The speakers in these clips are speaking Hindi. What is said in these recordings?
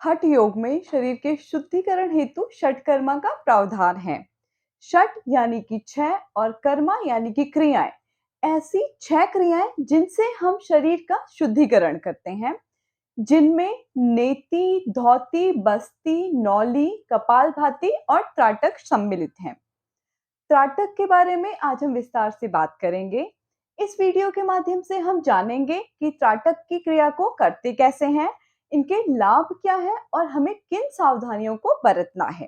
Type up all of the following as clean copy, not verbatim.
हठ योग में शरीर के शुद्धिकरण हेतु षटकर्मा का प्रावधान है। षट यानी कि छह और कर्मा यानी कि क्रियाएं। ऐसी छह क्रियाएं जिनसे हम शरीर का शुद्धिकरण करते हैं, जिनमें नेति, धौती, बस्ती, नौली, कपालभाति और त्राटक सम्मिलित हैं। त्राटक के बारे में आज हम विस्तार से बात करेंगे। इस वीडियो के माध्यम से हम जानेंगे कि त्राटक की क्रिया को करते कैसे हैं, इनके लाभ क्या है और हमें किन सावधानियों को बरतना है।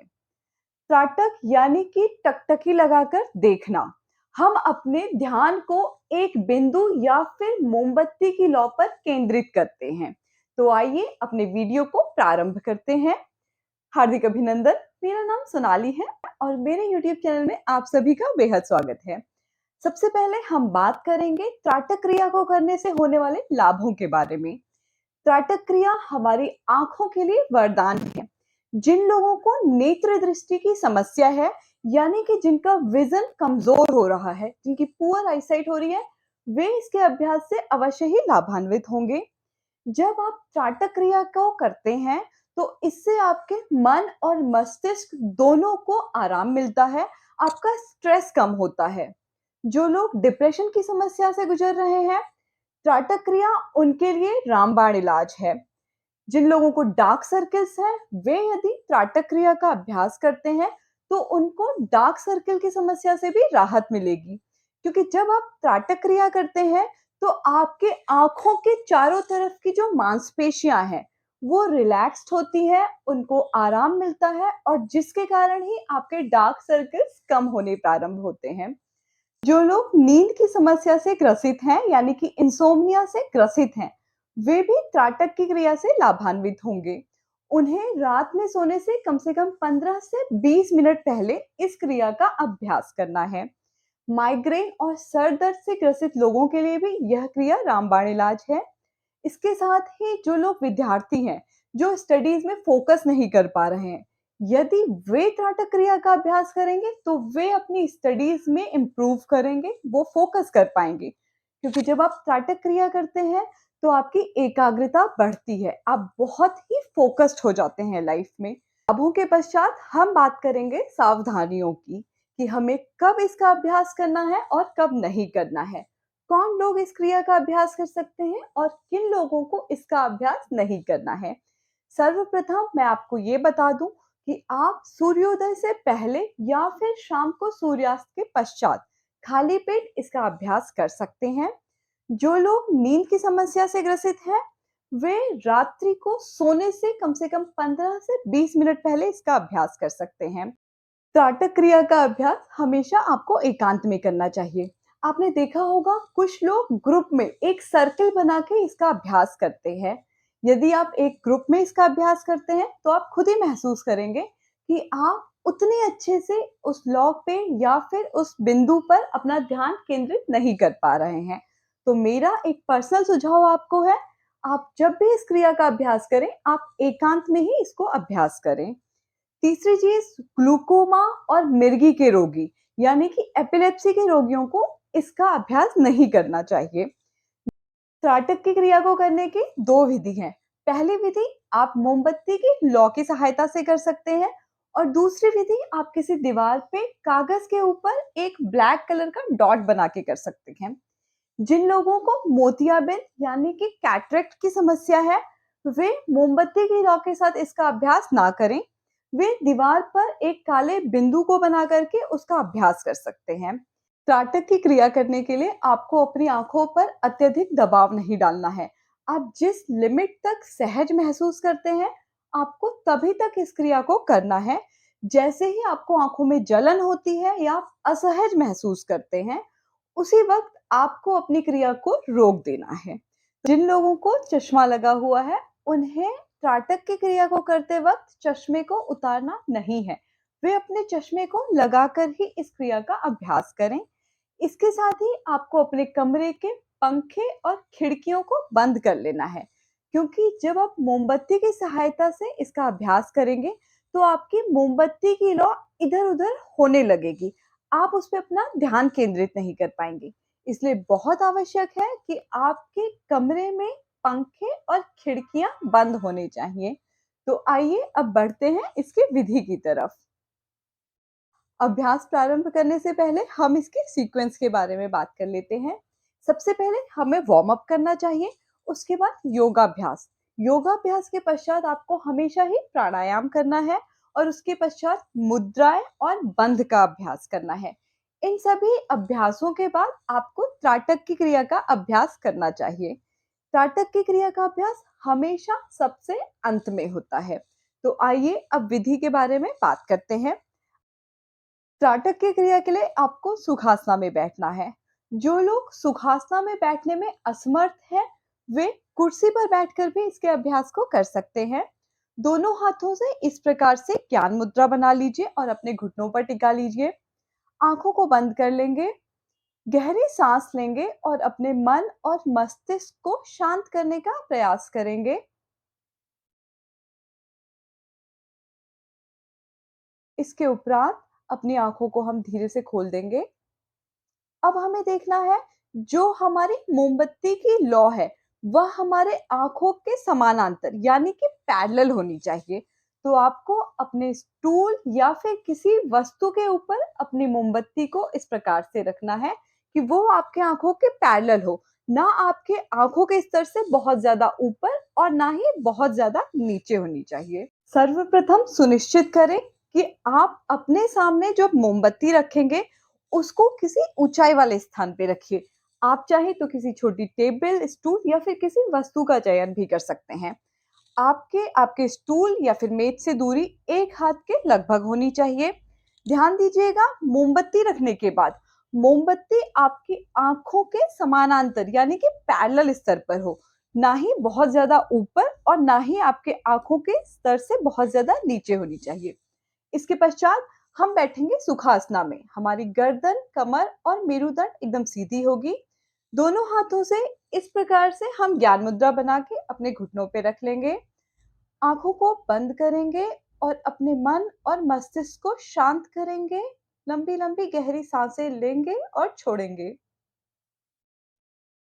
त्राटक यानी कि टकटकी लगाकर देखना। हम अपने ध्यान को एक बिंदु या फिर मोमबत्ती की लौ पर केंद्रित करते हैं। तो आइए अपने वीडियो को प्रारंभ करते हैं। हार्दिक अभिनंदन। मेरा नाम सोनाली है और मेरे YouTube चैनल में आप सभी का बेहद स्वागत है। सबसे पहले हम बात करेंगे त्राटक क्रिया को करने से होने वाले लाभों के बारे में। त्राटक क्रिया हमारी आंखों के लिए वरदान है। जिन लोगों को नेत्र दृष्टि की समस्या है, यानी कि जिनका विजन कमजोर हो रहा है, जिनकी पुअर आईसाइट हो रही है, वे इसके अभ्यास से अवश्य ही लाभान्वित होंगे। जब आप त्राटक क्रिया को करते हैं तो इससे आपके मन और मस्तिष्क दोनों को आराम मिलता है, आपका स्ट्रेस कम होता है। जो लोग डिप्रेशन की समस्या से गुजर रहे हैं, त्राटक क्रिया उनके लिए रामबाण इलाज है। जिन लोगों को डार्क सर्कल्स है, वे यदि त्राटक क्रिया का अभ्यास करते हैं तो उनको डार्क सर्कल की समस्या से भी राहत मिलेगी। क्योंकि जब आप त्राटक क्रिया करते हैं तो आपके आंखों के चारों तरफ की जो मांसपेशियां हैं वो रिलैक्स्ड होती है, उनको आराम मिलता है और जिसके कारण ही आपके डार्क सर्कल्स कम होने प्रारंभ होते हैं। जो लोग नींद की समस्या से ग्रसित हैं, यानी कि इंसोम्निया से ग्रसित हैं, वे भी त्राटक की क्रिया से लाभान्वित होंगे। उन्हें रात में सोने से कम 15 से 20 मिनट पहले इस क्रिया का अभ्यास करना है। माइग्रेन और सर दर्द से ग्रसित लोगों के लिए भी यह क्रिया रामबाण इलाज है। इसके साथ ही जो लोग विद्यार्थी हैं, जो स्टडीज में फोकस नहीं कर पा रहे हैं, यदि वे त्राटक क्रिया का अभ्यास करेंगे तो वे अपनी स्टडीज में इम्प्रूव करेंगे, वो फोकस कर पाएंगे। क्योंकि जब आप त्राटक क्रिया करते हैं तो आपकी एकाग्रता बढ़ती है, आप बहुत ही फोकस्ड हो जाते हैं लाइफ में। लाभों के पश्चात हम बात करेंगे सावधानियों की, कि हमें कब इसका अभ्यास करना है और कब नहीं करना है। कौन लोग इस क्रिया का अभ्यास कर सकते हैं और किन लोगों को इसका अभ्यास नहीं करना है। सर्वप्रथम मैं आपको ये बता दूं कि आप सूर्योदय से पहले या फिर शाम को सूर्यास्त के पश्चात खाली पेट इसका अभ्यास कर सकते हैं। जो लोग नींद की समस्या से ग्रसित हैं, वे रात्रि को सोने से कम 15 से 20 मिनट पहले इसका अभ्यास कर सकते हैं। त्राटक क्रिया का अभ्यास हमेशा आपको एकांत में करना चाहिए। आपने देखा होगा कुछ लोग ग्रुप में एक सर्कल बना के इसका अभ्यास करते हैं। यदि आप एक ग्रुप में इसका अभ्यास करते हैं तो आप खुद ही महसूस करेंगे कि आप उतने अच्छे से उस लॉक पे या फिर उस बिंदु पर अपना ध्यान केंद्रित नहीं कर पा रहे हैं। तो मेरा एक पर्सनल सुझाव आपको है, आप जब भी इस क्रिया का अभ्यास करें, आप एकांत में ही इसको अभ्यास करें। तीसरी चीज, ग्लूकोमा और मिर्गी के रोगी, यानी कि एपिलेप्सी के रोगियों को इसका अभ्यास नहीं करना चाहिए। त्राटक की क्रिया को करने की दो विधि हैं। पहली विधि आप मोमबत्ती की लौ की सहायता से कर सकते हैं और दूसरी विधि आप किसी दीवार पे कागज के ऊपर एक ब्लैक कलर का डॉट बना के कर सकते हैं। जिन लोगों को मोतियाबिंद यानी कि कैटरेक्ट की समस्या है, वे मोमबत्ती की लौ के साथ इसका अभ्यास ना करें। वे दीवार पर एक काले बिंदु को बना करके उसका अभ्यास कर सकते हैं। त्राटक की क्रिया करने के लिए आपको अपनी आंखों पर अत्यधिक दबाव नहीं डालना है। आप जिस लिमिट तक सहज महसूस करते हैं, आपको तभी तक इस क्रिया को करना है। जैसे ही आपको आंखों में जलन होती है या आप असहज महसूस करते हैं, उसी वक्त आपको अपनी क्रिया को रोक देना है। जिन लोगों को चश्मा लगा हुआ है, उन्हें त्राटक की क्रिया को करते वक्त चश्मे को उतारना नहीं है। वे अपने चश्मे को लगाकर ही इस क्रिया का अभ्यास करें। इसके साथ ही आपको अपने कमरे के पंखे और खिड़कियों को बंद कर लेना है। क्योंकि जब आप मोमबत्ती की सहायता से इसका अभ्यास करेंगे तो आपकी मोमबत्ती की लौ इधर-उधर होने लगेगी। आप उस पे अपना ध्यान केंद्रित नहीं कर पाएंगे। इसलिए बहुत आवश्यक है कि आपके कमरे में पंखे और खिड़कियां बंद होने चाहिए। तो आइए अब बढ़ते हैं इसकी विधि की तरफ। अभ्यास प्रारंभ करने से पहले हम इसके सीक्वेंस के बारे में बात कर लेते हैं। सबसे पहले हमें वार्म अप करना चाहिए, उसके बाद योगाभ्यास। योगाभ्यास के पश्चात आपको हमेशा ही प्राणायाम करना है और उसके पश्चात मुद्राएं और बंध का अभ्यास करना है। इन सभी अभ्यासों के बाद आपको त्राटक की क्रिया का अभ्यास करना चाहिए। त्राटक की क्रिया का अभ्यास हमेशा सबसे अंत में होता है। तो आइए अब विधि के बारे में बात करते हैं। त्राटक की क्रिया के लिए आपको सुखासना में बैठना है। जो लोग सुखासना में बैठने में असमर्थ हैं, वे कुर्सी पर बैठकर भी इसके अभ्यास को कर सकते हैं। दोनों हाथों से इस प्रकार से ज्ञान मुद्रा बना लीजिए और अपने घुटनों पर टिका लीजिए। आंखों को बंद कर लेंगे, गहरी सांस लेंगे और अपने मन और मस्तिष्क को शांत करने का प्रयास करेंगे। इसके उपरांत अपनी आंखों को हम धीरे से खोल देंगे। अब हमें देखना है, जो हमारी मोमबत्ती की लौ है, वह हमारे आँखों के समानांतर यानी कि पैरेलल होनी चाहिए। तो आपको अपने स्टूल या फिर किसी वस्तु के ऊपर अपनी मोमबत्ती को इस प्रकार से रखना है कि वो आपके आँखों के पैरेलल हो, ना आपके आँखों के स्तर से बहुत ज़्यादा ऊपर और ना ही बहुत ज़्यादा नीचे होनी चाहिए। सर्वप्रथम सुनिश्चित करें कि आप अपने सामने जो मोमबत्ती रखेंगे, उसको किसी ऊंचाई वाले स्थान पे रखिए। आप चाहे तो किसी छोटी टेबल, स्टूल या फिर किसी वस्तु का चयन भी कर सकते हैं। आपके आपके स्टूल या फिर मेज से दूरी 1 हाथ के लगभग होनी चाहिए। ध्यान दीजिएगा, मोमबत्ती रखने के बाद मोमबत्ती आपकी आँखों के समानांतर यानी कि पैरेलल स्तर पर हो, ना ही बहुत ज़्यादा ऊपर और ना ही आपके आँखों के स्तर से बहुत ज़्यादा नीचे होनी चाहिए। इसके पश्चात हम बैठेंगे सुखासना में। हमारी गर्दन, कमर और मेरुदंड एकदम सीधी होगी। दोनों हाथों से इस प्रकार से हम ज्ञान मुद्रा बना के अपने घुटनों पे रख लेंगे। आँखों को बंद करेंगे और अपने मन और मस्तिष्क को शांत करेंगे। लंबी-लंबी गहरी सांसें लेंगे और छोड़ेंगे।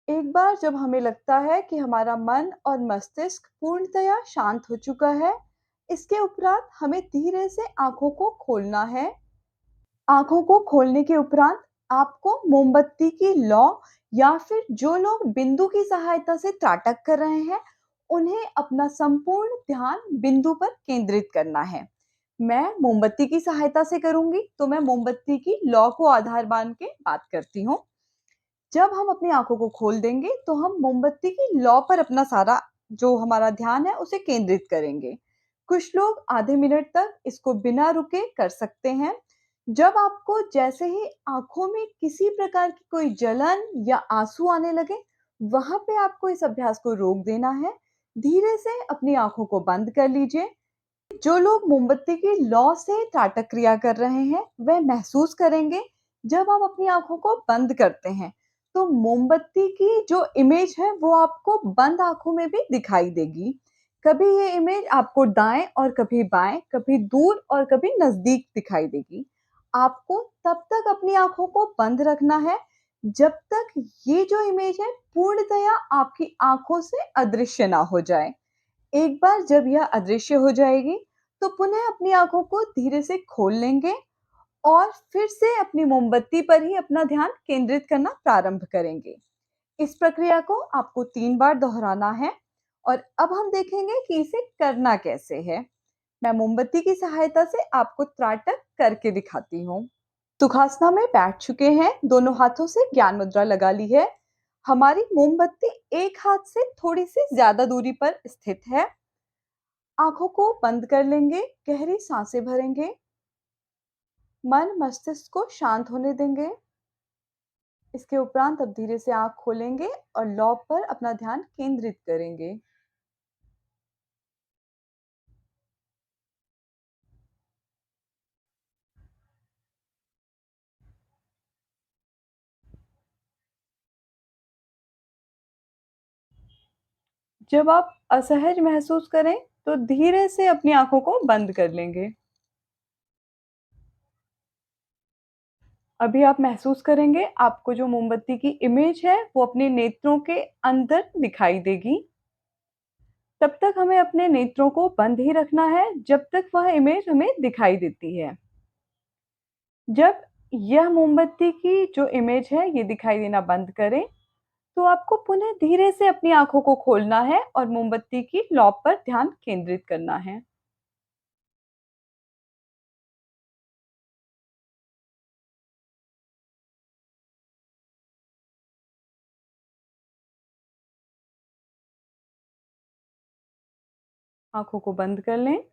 एक बार जब हमें लगता है कि हमारा मन और मस्तिष्क पूर्णतया शांत हो चुका है, इसके उपरांत हमें धीरे से आँखों को खोलना है। आँखों को खोलने के उपरांत आपको मोमबत्ती की लौ या फिर जो लोग बिंदु की सहायता से त्राटक कर रहे हैं, उन्हें अपना संपूर्ण ध्यान बिंदु पर केंद्रित करना है। मैं मोमबत्ती की सहायता से करूँगी, तो मैं मोमबत्ती की लौ को आधार मान के बात करती हूँ। जब हम अपनी आँखों को खोल देंगे, तो हम मोमबत्ती की लौ पर अपना सारा जो हमारा ध्यान है, उसे केंद्रित करेंगे। कुछ लोग आधे मिनट तक इसको बिना रुके कर सकते हैं। जब आपको जैसे ही आँखों में किसी प्रकार की कोई जलन या आँसू आने लगे, वहाँ पे आपको इस अभ्यास को रोक देना है। धीरे से अपनी आँखों को बंद कर लीजिए। जो लोग मोमबत्ती की लौ से त्राटक क्रिया कर रहे हैं, वह महसूस करेंगे, जब आप अपनी आँखों को बंद करते हैं, तो मोमबत्ती की जो इमेज है, वो आपको बंद आँखों में भी दिखाई देगी। कभी ये इमेज आपको दाएँ और कभी बाएँ, कभी दूर और कभी नज़दीक दिखाई देगी। आपको तब तक अपनी आँखों को बंद रखना है, जब तक ये जो इमेज है, पूर्णतया आपकी आँखों से अदृश्य ना हो जाए। एक बार जब यह अदृश्य हो जाएगी, तो पुनः अपनी आँखों को धीरे से खोल लेंगे और फिर से अपनी मोमबत्ती पर ही अपना ध्यान केंद्रित करना प्रारंभ करेंगे। इस प्रक्रिया को आपको 3 बार दोहराना है और अब हम देखेंगे कि इसे करना कैसे है। मैं मोमबत्ती की सहायता से आपको त्राटक करके दिखाती हूँ। सुखासना में बैठ चुके हैं, दोनों हाथों से ज्ञान मुद्रा लगा ली है। हमारी मोमबत्ती एक हाथ से थोड़ी-सी ज़्यादा दूरी पर स्थित है। आँखों को बंद कर लेंगे, गहरी सांसें भरेंगे, मन मस्तिष्क को शांत होने देंगे। इसके उपरांत अब धीरे से आँख खोलेंगे और लौ पर अपना ध्यान केंद्रित करेंगे। जब आप असहज महसूस करें, तो धीरे से अपनी आँखों को बंद कर लेंगे। अभी आप महसूस करेंगे, आपको जो मोमबत्ती की इमेज है, वो अपने नेत्रों के अंदर दिखाई देगी। तब तक हमें अपने नेत्रों को बंद ही रखना है जब तक वह इमेज हमें दिखाई देती है। जब यह मोमबत्ती की जो इमेज है ये दिखाई देना बंद करे, तो आपको पुनः धीरे से अपनी आँखों को खोलना है और मोमबत्ती की लौ पर ध्यान केंद्रित करना है। आँखों को बंद कर लें।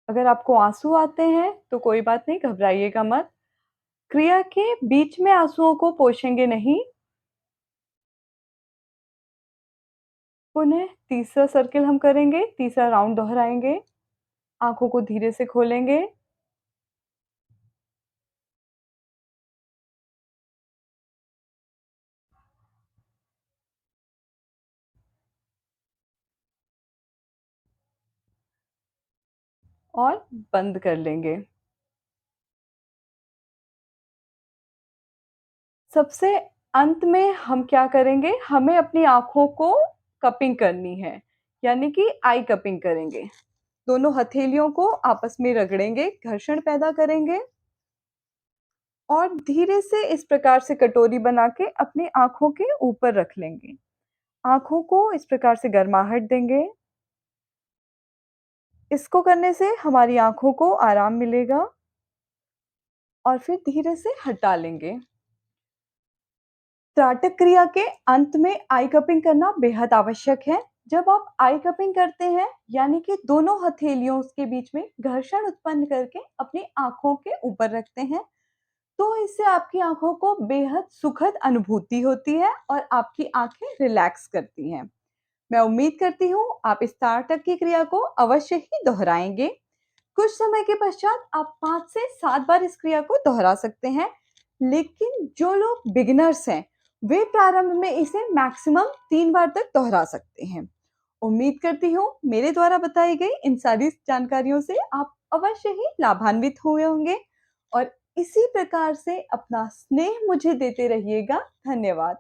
अगर आपको आँसू आते हैं, तो कोई बात नहीं, घबराइएगा मत। क्रिया के बीच में आँसुओं को पोंछेंगे नहीं। पुनः तीसरा सर्किल हम करेंगे, तीसरा राउंड दोहराएँगे। आँखों को धीरे से खोलेंगे और बंद कर लेंगे। सबसे अंत में हम क्या करेंगे, हमें अपनी आँखों को कपिंग करनी है, यानी कि आई कपिंग करेंगे। दोनों हथेलियों को आपस में रगड़ेंगे, घर्षण पैदा करेंगे और धीरे से इस प्रकार से कटोरी बना के अपनी आँखों के ऊपर रख लेंगे। आँखों को इस प्रकार से गर्माहट देंगे। इसको करने से हमारी आँखों को आराम मिलेगा और फिर धीरे से हटा लेंगे। त्राटक क्रिया के अंत में आई कपिंग करना बेहद आवश्यक है। जब आप आई कपिंग करते हैं, यानी कि दोनों हथेलियों के बीच में घर्षण उत्पन्न करके अपनी आँखों के ऊपर रखते हैं, तो इससे आपकी आँखों को बेहद सुखद अनुभूति होती है और आपकी आँखें रिलैक्स करती हैं। मैं उम्मीद करती हूँ आप इस त्राटक की क्रिया को अवश्य ही दोहराएँगे। कुछ समय के पश्चात आप 5 से 7 बार इस क्रिया को दोहरा सकते हैं, लेकिन जो लोग बिगिनर्स हैं, वे प्रारंभ में इसे मैक्सिमम 3 बार तक दोहरा सकते हैं। उम्मीद करती हूँ मेरे द्वारा बताई गई इन सारी जानकारियों से आप अवश्य ही लाभान्वित हुए होंगे और इसी प्रकार से अपना स्नेह मुझे देते रहिएगा। धन्यवाद।